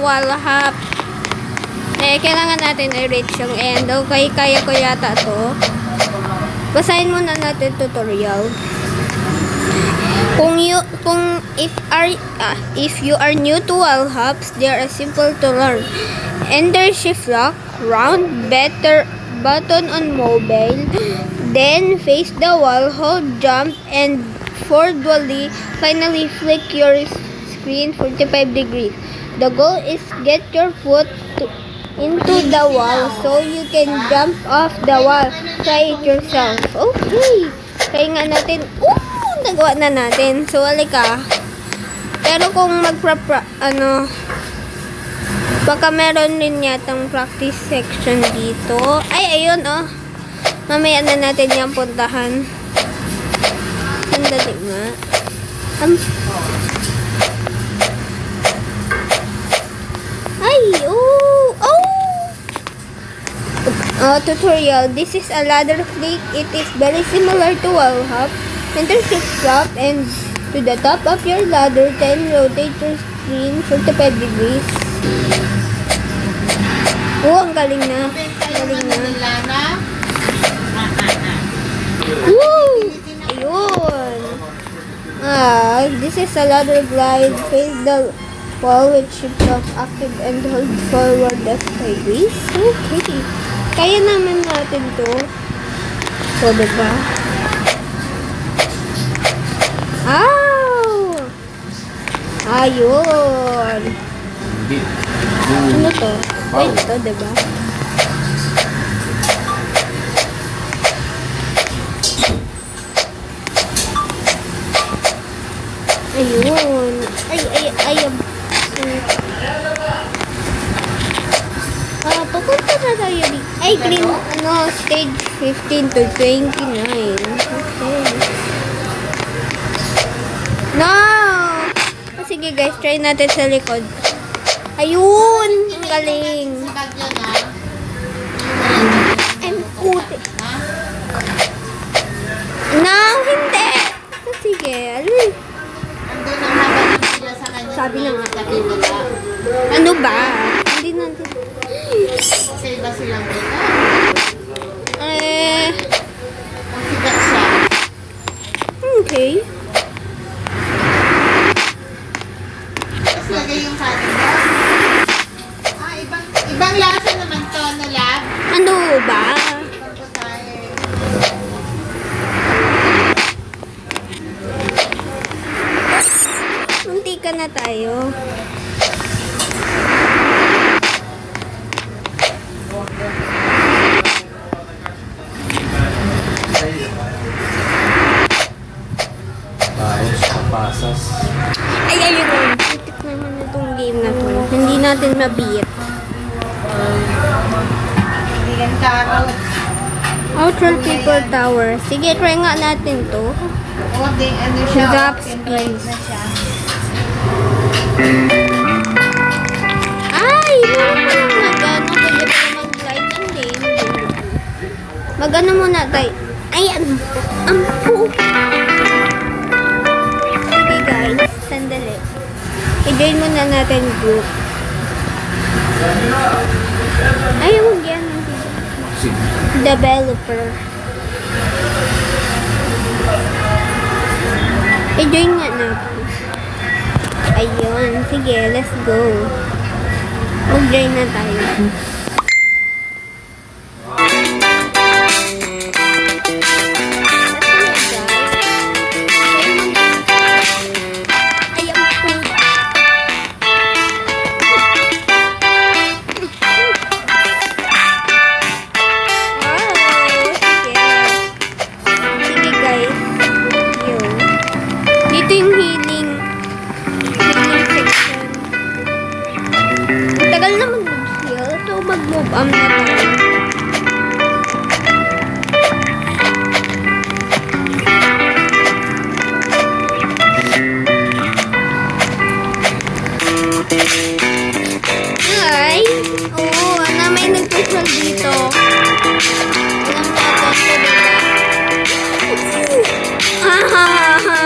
wall hop. Kailangan natin i-reach yung end. Okay, kaya ko yata to. Basahin muna natin tutorial. If you are new to wall hops, they are simple to learn. Enter shift lock, round button on mobile, then face the wall, hold jump, and forwardly, finally flick your screen 45 degrees. The goal is get your foot into the wall so you can jump off the wall. Try it yourself. Okay. Try nga natin. Nagawa na natin. So, alika. Pero kung baka meron din yatang practice section dito. Ay, ayun, oh. Mamaya na natin yung puntahan. Sandali nga. Tutorial. This is a ladder flick. It is very similar to wall hop. Enter shift lock and to the top of your ladder, then rotate your screen 45 degrees. Ang galing na. Galing na. Woo! Ayun. This is a ladder glide. Face the wall with shift lock active and hold forward the sideways. Okay. Kaya naman natin to. So, diba? Ayun. Ano to? Wait, to, diba? Ayun. Pupunta na tayo dito. Stage 15 to 29. Okay. No! Sige guys, try natin sa likod. Ayun! Ang galing. I'm puti. No, hindi. Sige, alin. Sabi na nga. Ano ba? Hindi natin. Okay ba silang dito? Okay. Tapos lagay yung cutting board. Ibang lasa naman to na lab. Ano ba? Munti ka na tayo. Pasas. Ayun. Putik naman itong game na to. Hindi natin mabit. Bigyan carrot. Outral paper tower. Sige, try nga natin to. Ano siya? Zap Drive na siya. Ay! Meron pa lang pwede pa mag-glide. Hindi. Mag-ano muna tayo. Ay, ang po. Sige guys, sandali. I-join muna natin group. Ay, huwag yan. Developer. I-join nga natin. Ayun. Sige, let's go. Mag-join na tayo. Mag-move on na tayo. Ay! Oo, may nag-puzzle dito. Alam natin ko diba?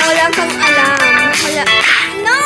Wala kang alam. Wala. No!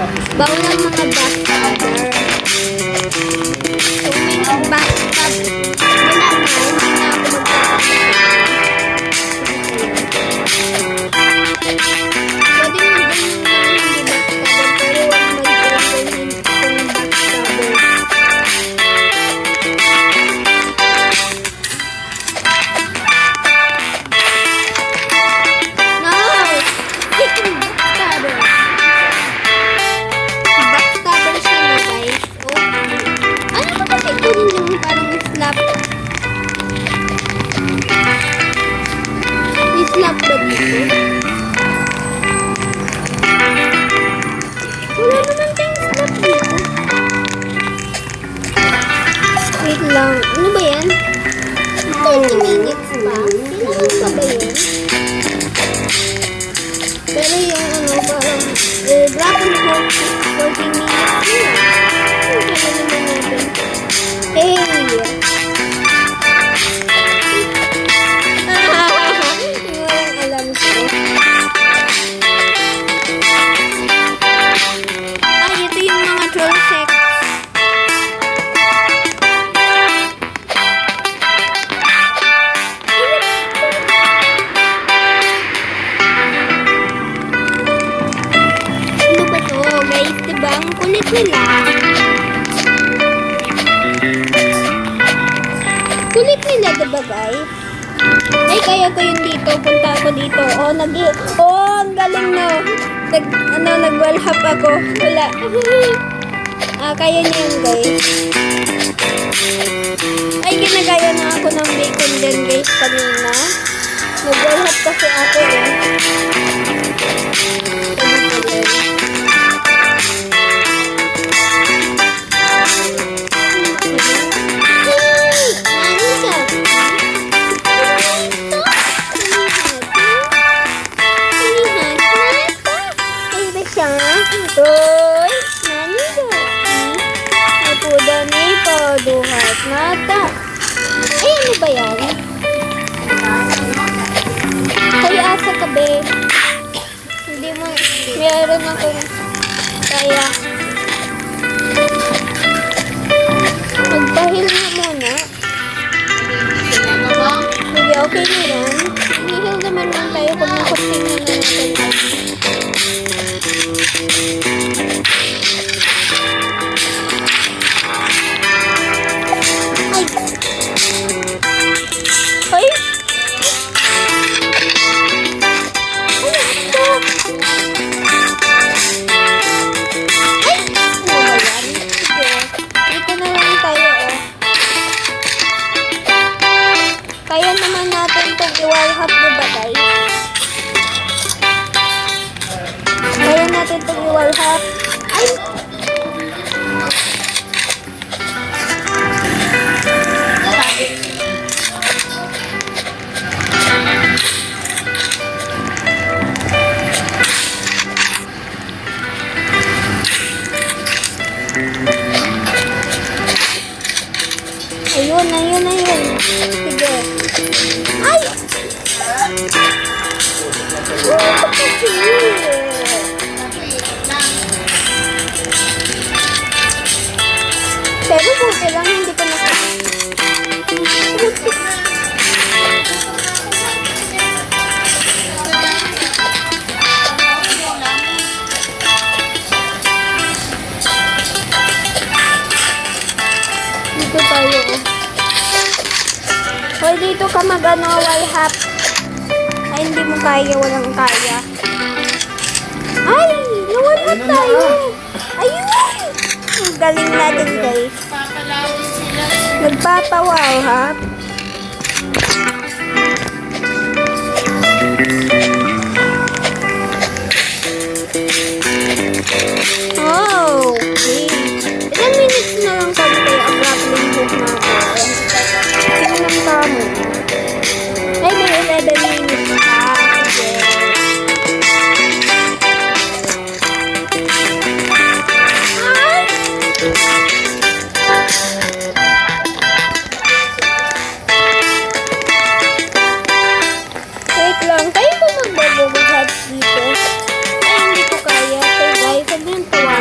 Bawal ang mga backstabber. Kung may backstab, wala na, hindi na ako magpapakita. Pwede mo din yung mga hindi backstabber, pero huwag mag-open kung backstabber. No! Freaking backstabber! Backstabber siya na, guys. Okay. Ano ba kasi kunin yung parang slap? May slap ba dito? Wala naman tayong slap dito. Wait lang. Ano ba yan? 30 minutes pa? Kailangan pa ba yun? Pero yung ano, parang Dragon Hawk 14 minutes yun. Kailan naman natin? Hey! Walang alam ko. Ay, ito yung mga troll sects. Ano ba to, guys? Diba? Ang kulit nila. Kulit nila, diba, guys? Ay, kaya ko yun dito. Punta ako dito. Oh, ang galing, no. Nag-wellhap ako. Wala. Kaya niya yun, guys. Ay, ginagaya na ako ng bacon din, guys, kanina. Nag-wellhap kasi ako, eh. Hoy, nani ba? Napuda ni paduhat mata. Ay, ano ba yan? Hoy, asa ka, be? Hindi mo, meron akong kaya. Magpahil na muna. Sige, okay na yan. Nihil naman lang tayo kung nakuting na natin. Ay! Ay! Ano ba yan? Sige. Dito na lang tayo, oh. Kaya naman natin itong i-wallhap, diba, guys? Kaya natin itong i-wallhap. Ay! Ayun, ayun, ayun. Sige. Ay! Oh, kasi. Pero buti lang, hindi ko dito tayo. Hoy, dito ka wallhap. Ay, hindi mo kaya, walang kaya. Ay, nawalhap tayo. Ayun! Ang galing natin, guys. Nagpapawallhap. Oh, okay. Ilan minutes na lang kami kaya ang grappling hook natin. Ilan lang kami. Ay, may 11 minutes pa. Sige. Ay! Wait lang. Kayo ba magbabuhat dito? Ay, hindi ko kaya. So guys, huwag niyong tawa.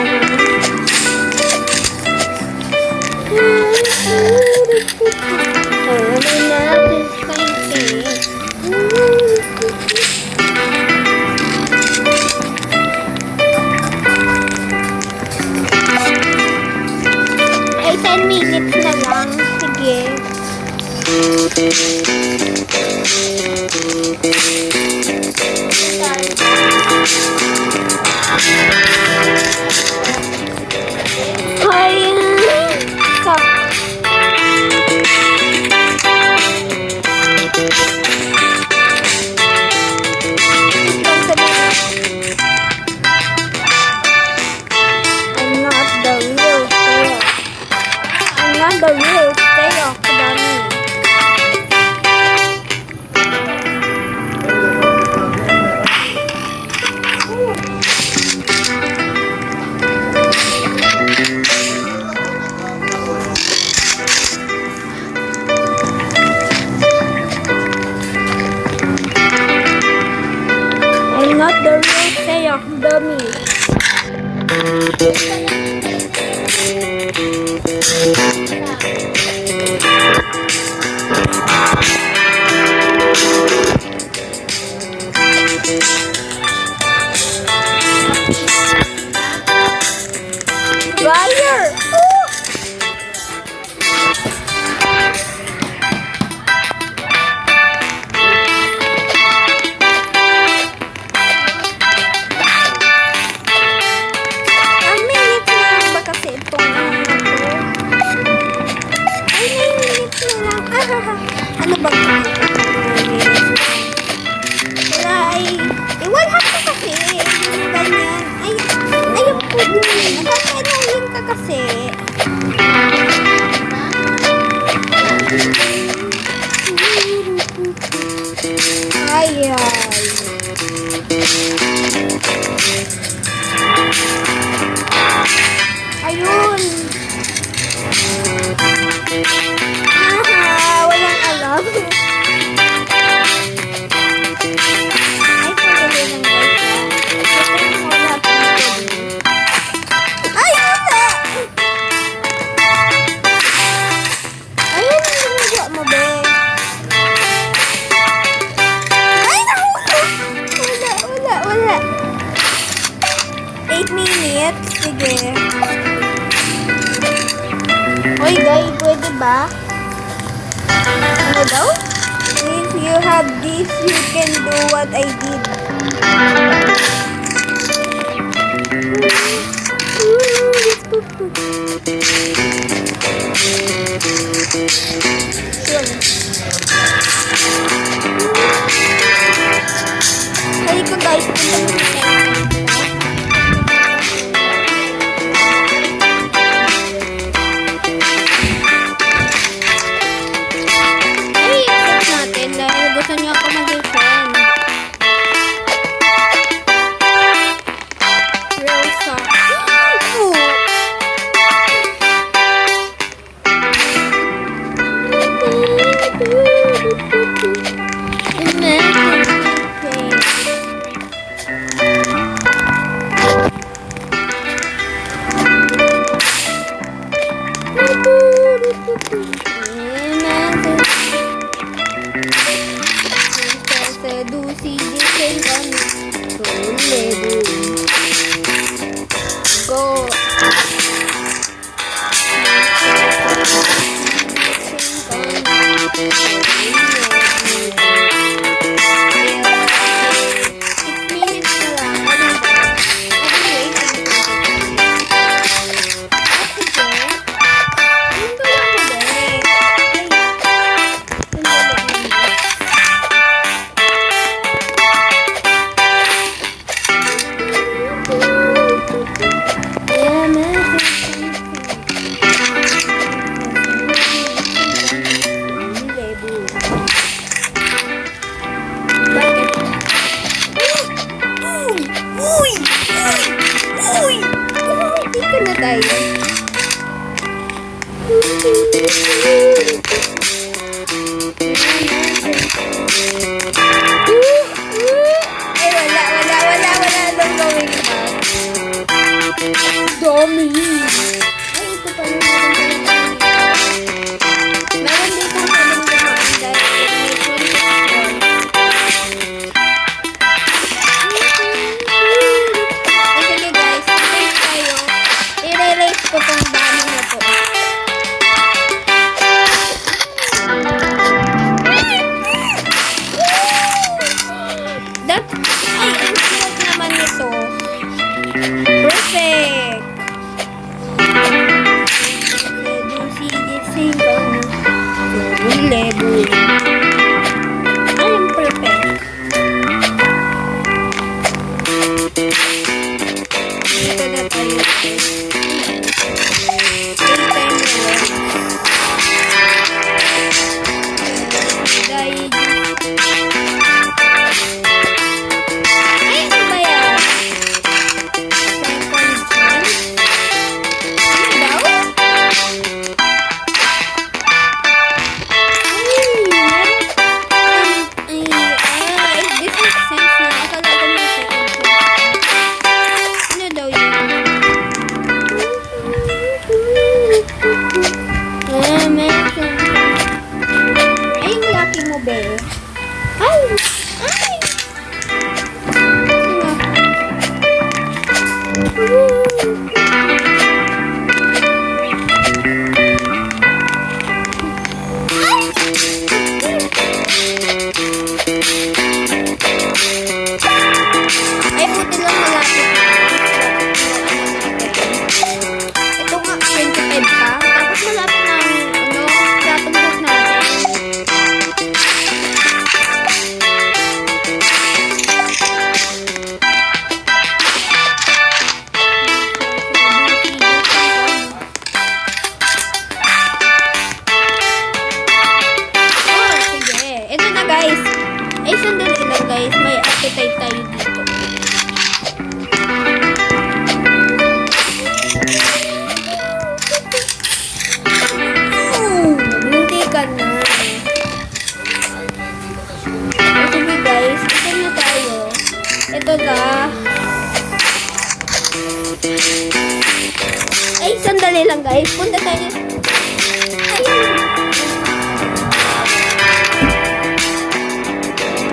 Dryer! Oh! Ang minutes na lang ba kasi itong ano to? Ay, 9 minutes na lang. Ano ba ito? Wala ay... Wala ka kasi. Yung ganyan. Ay, ayaw ko din. Nakakaanong ka kasi. Ay, ay. Ayun. Walang alam. Ay, pagdali lang guys. Ay, wala. Ayun, nagawa mo, be. Ay, nahulog. Wala. 8 minutes. Sige. Hoy, guys, pwede ba? Ano daw? If you have this, you can do what I did. Kali ko guys, punta ko sa ay, accept natin dahil gusto niya ako maging friend. Rosa. Oh. Go. Dito na tayo. Ay, wala. Anong gawin ba? Dami. Ay, ito pala. Meron dito sa mga dumaan dahil may 26. Sige guys, race tayo. I-race ko tong dami na to. Ay, ang sarap naman nito. Perfect! Level. Ay, ang perfect. Dito na tayo. Ay, ano ba yan? Second chance? Ano daw? This makes sense na. Akala ko may second chance. Ano daw yun? Sandali lang guys. Punta tayo. Ayun.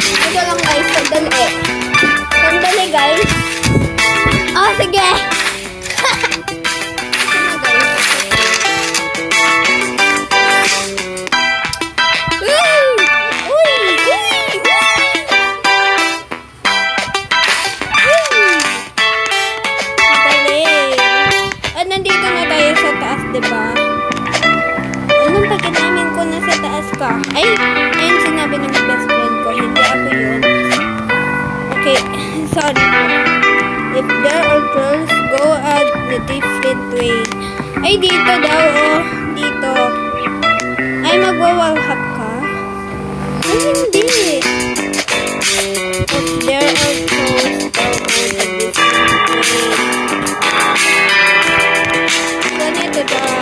Ito lang guys. Sandali. Sandali guys. Oh, sige. Nandito na tayo sa taas, diba? Anong pakinaming ko na sa taas ka? Ay, ayun sinabi ng best friend ko. Hindi ako yun. Okay, sorry. If there are girls, go at the different way. Ay, dito daw, oh. Dito. Ay, magwawalhap ka? Ay, hindi. If there are girls, go at the different way. Ganito daw.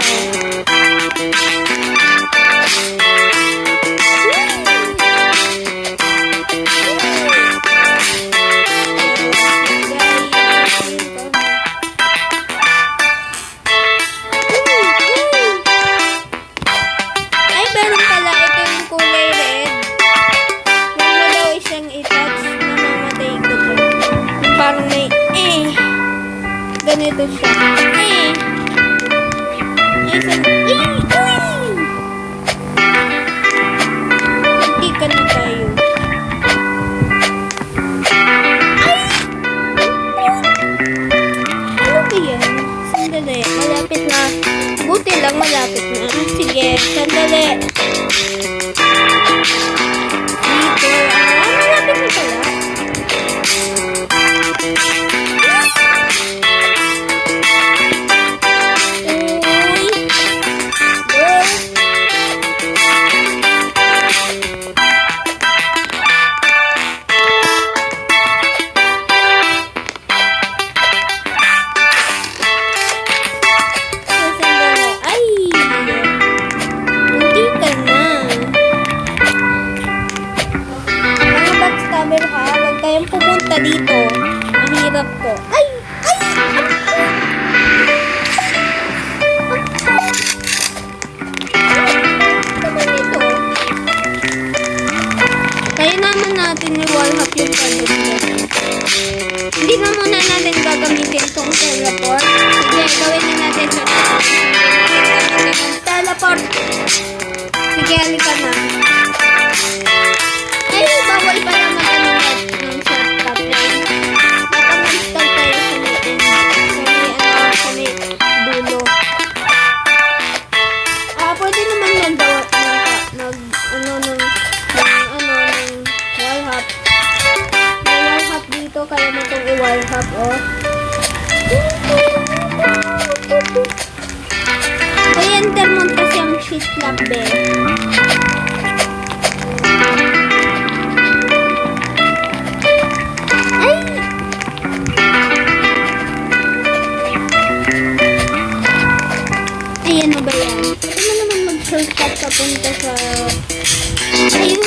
Ay, meron pala itong kulay red. Huwag mo daw isang i-touch na mamatay ko dyan. Parang may ganito siya. Magtikan na tayo. Ano ba yan? Sandali. Malapit na. Buti lang malapit na. Sige, sandali. Dito. Malapit na pala. Pumunta dito. Ang hirap ko. Ay! Ay! Naman ito. Kaya naman natin i-wallhap yung palod. Hindi na muna natin gagamitin itong teleport. Sige, gawin na natin sa teleport. Sige, halika na. Ay, bawal pala mag-animate ng shortcut lane. Matang-install tayo sa may sa may dulo. Pwede naman mag-wallhap. May wallhap dito, kaya mo itong i-wallhap, oh. Ay, enter mo kasi ang sheet lock, ano ba yan? Pwede mo naman mag-shortcut papunta sa... Ayun,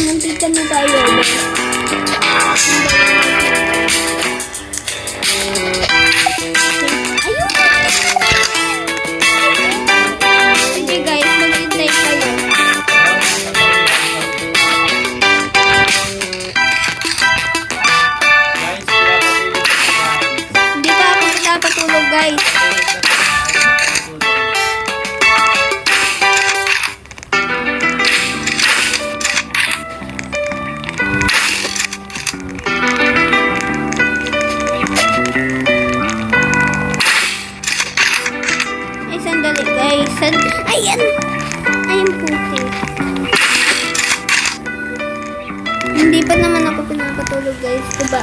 nantikan na tayo. Ayun! Sige guys, maghintay kayo. Hindi pa ako pinapatulog guys. Ayan! Ayan puti. Hindi pa naman ako pinapatulog guys. Diba?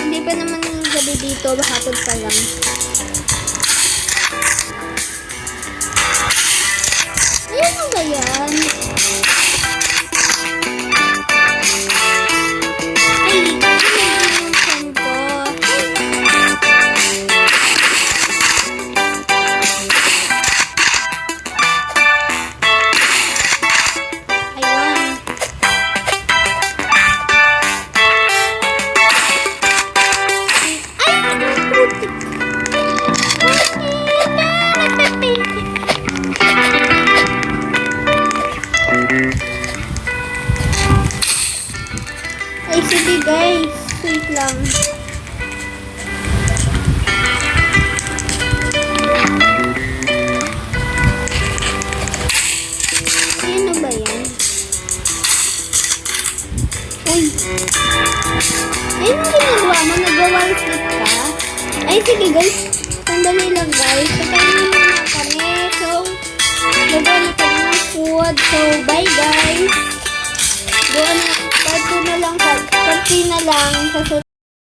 Hindi pa naman gabi dito. Hapon pa lang. Ayan mo ba yan? Ay, yung phone ko. Ay, sige guys. Wait lang. Ano ba yan? Uy. Ayun ang ginagawa mo. Nag-wall flip ka? Ay, sige guys. Sandali lang guys. Kakainin muna kami. So, gagawa na kami ng food. So, bye guys. Doon na, part 2 na lang. Part 3 na lang. Sa